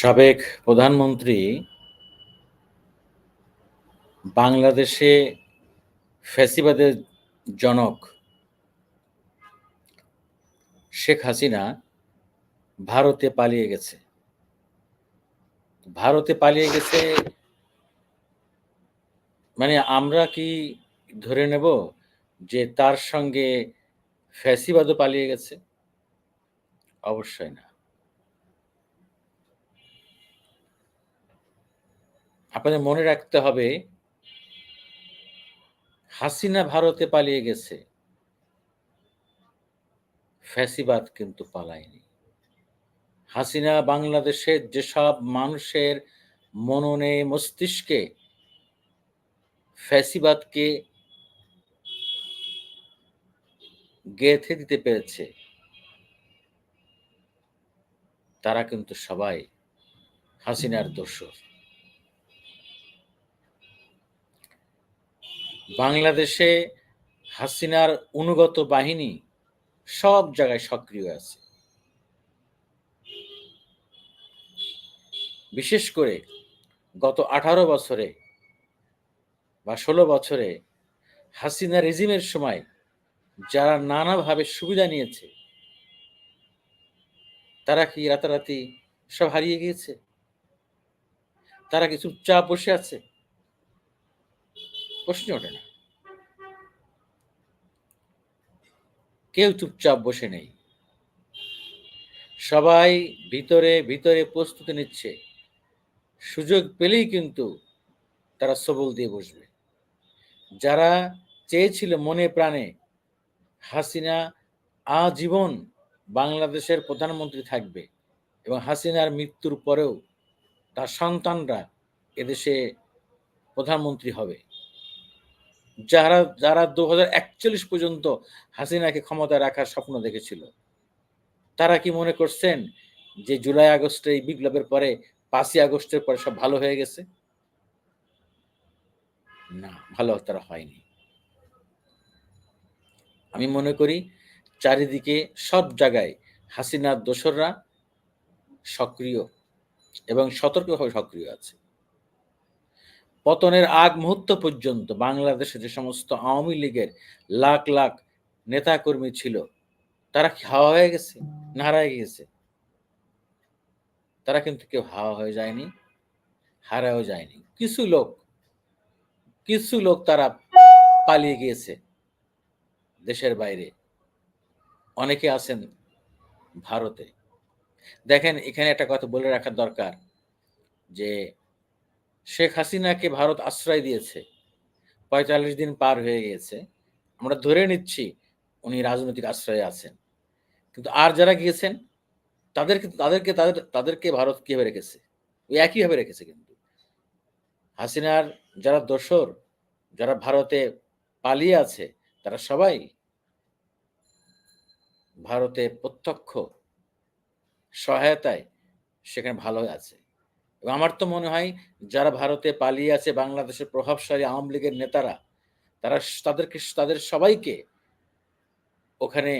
সাবেক প্রধানমন্ত্রী বাংলাদেশে ফ্যাসিবাদের জনক শেখ হাসিনা ভারতে পালিয়ে গেছে। ভারতে পালিয়ে গেছে মানে আমরা কি ধরে নেব যে তার সঙ্গে ফ্যাসিবাদও পালিয়ে গেছে? অবশ্যই না। আপনাদের মনে রাখতে হবে হাসিনা ভারতে পালিয়ে গেছে, ফ্যাসিবাদ কিন্তু পালায়নি। হাসিনা বাংলাদেশের যেসব মানুষের মননে মস্তিষ্কে ফ্যাসিবাদকে গেঁথে দিতে পেরেছে, তারা কিন্তু সবাই হাসিনার দোসর। বাংলাদেশে হাসিনার অনুগত বাহিনী সব জায়গায় সক্রিয় আছে। বিশেষ করে গত 18 বছরে বা 16 বছরে হাসিনা রেজিমের সময় যারা নানাভাবে সুবিধা নিয়েছে, তারা কি রাতারাতি সব হারিয়ে গিয়েছে? তারা কি চুপচাপ বসে আছে? প্রশ্নই ওঠে না। কেউ চুপচাপ বসে নেই। সবাই ভিতরে প্রস্তুতি নিচ্ছে। সুযোগ পেলেই কিন্তু তারা সবল দিয়ে বসবে। যারা চেয়েছিল মনে প্রাণে হাসিনা আজীবন বাংলাদেশের প্রধানমন্ত্রী থাকবে এবং হাসিনার মৃত্যুর পরেও তার সন্তানরা এদেশে প্রধানমন্ত্রী হবে। যারা ২০৪১ পর্যন্ত হাসিনাকে ক্ষমতায় রাখার স্বপ্ন দেখেছিল, তারা কি মনে করছেন যে জুলাই আগস্টের এই বিপ্লবের পরে ৫ই আগস্টের পরে সব ভালো হয়ে গেছে? না, ভালো তারা হয়নি। আমি মনে করি চারিদিকে সব জায়গায় হাসিনার দোসররা সক্রিয় এবং সতর্কভাবে সক্রিয় আছে। পতনের আগ মুহূর্ত পর্যন্ত বাংলাদেশে যে সমস্ত আওয়ামী লীগের লাখ নেতাকর্মী ছিল, তারা কি হাওয়া হয়ে গেছে? না হারায় গিয়েছে? তারা কিন্তু কেউ হাওয়া হয়ে যায়নি, হারায়ও যায়নি। কিছু লোক তারা পালিয়ে গিয়েছে দেশের বাইরে। অনেকে আছেন ভারতে। দেখেন এখানে একটা কথা বলে রাখা দরকার যে শেখ হাসিনাকে ভারত আশ্রয় দিয়েছে। ৪৫ দিন পার হয়ে গিয়েছে। আমরা ধরে নিচ্ছি উনি রাজনৈতিক আশ্রয়ে আছেন। কিন্তু আর যারা গিয়েছেন তাদেরকে ভারত কিভাবে রেখেছে? ওই একইভাবে রেখেছে কিন্তু। হাসিনার যারা দোসর, যারা ভারতে পালিয়ে আছে, তারা সবাই ভারতের প্রত্যক্ষ সহায়তায় সেখানে ভালো আছে। এবং আমার তো মনে হয় যারা ভারতে পালিয়ে আছে বাংলাদেশের প্রভাবশালী আওয়ামী লীগের নেতারা, তাদের সবাইকে ওখানে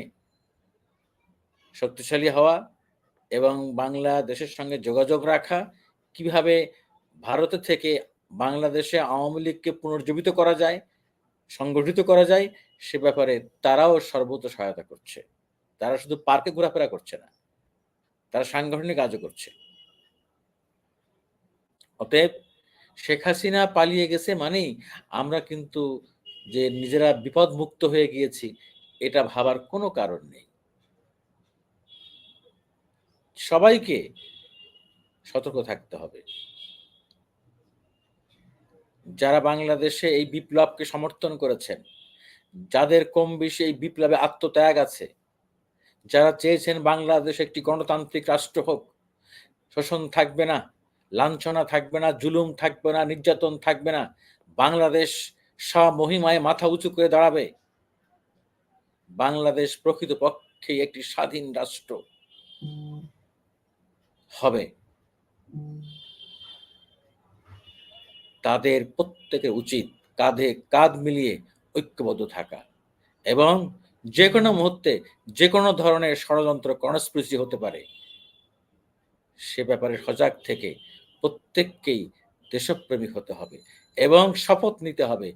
শক্তিশালী হওয়া এবং বাংলাদেশের সঙ্গে যোগাযোগ রাখা, কিভাবে ভারতে থেকে বাংলাদেশে আওয়ামী লীগকে পুনর্জীবিত করা যায়, সংগঠিত করা যায়, সে ব্যাপারে তারাও সর্বত সহায়তা করছে। তারা শুধু পার্কে ঘোরাফেরা করছে না, তারা সাংগঠনিক কাজও করছে। অতএব শেখ হাসিনা পালিয়ে গেছে মানেই আমরা কিন্তু যে নিজেরা বিপদমুক্ত হয়ে গিয়েছি, এটা ভাবার কোনো কারণ নেই। সবাইকে সতর্ক থাকতে হবে। যারা বাংলাদেশে এই বিপ্লবকে সমর্থন করেছেন, যাদের কমবেশি এই বিপ্লবে আত্মত্যাগ আছে, যারা চেয়েছেন বাংলাদেশ একটি গণতান্ত্রিক রাষ্ট্র হোক, শোষণ থাকবে না, লাঞ্ছনা থাকবে না, জুলুম থাকবে না, নির্যাতন থাকবে না, বাংলাদেশ স্বমহিমায় মাথা উঁচু করে দাঁড়াবে, বাংলাদেশ প্রকৃতপক্ষেই একটি স্বাধীন রাষ্ট্র হবে, তাদের প্রত্যেকের উচিত কাঁধে কাঁধ মিলিয়ে ঐক্যবদ্ধ থাকা এবং যেকোনো মুহূর্তে যেকোনো ধরনের ষড়যন্ত্র কনস্পিরেসি হতে পারে, সে ব্যাপারে সজাগ থেকে প্রত্যেককেই দেশপ্রেমী হতে হবে এবং শপথ নিতে হবে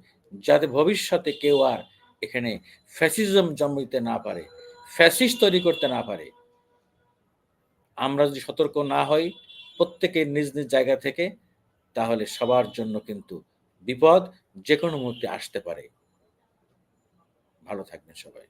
যাতে ভবিষ্যতে কেউ আর এখানে ফ্যাসিজম জন্মাইতে না পারে, ফ্যাসিস্ট তৈরি করতে না পারে। আমরা যদি সতর্ক না হই প্রত্যেকে নিজ, নিজ জায়গা থেকে তাহলে সবার জন্য কিন্তু বিপদ যেকোনো মুহূর্তে আসতে পারে। ভালো থাকবেন সবাই।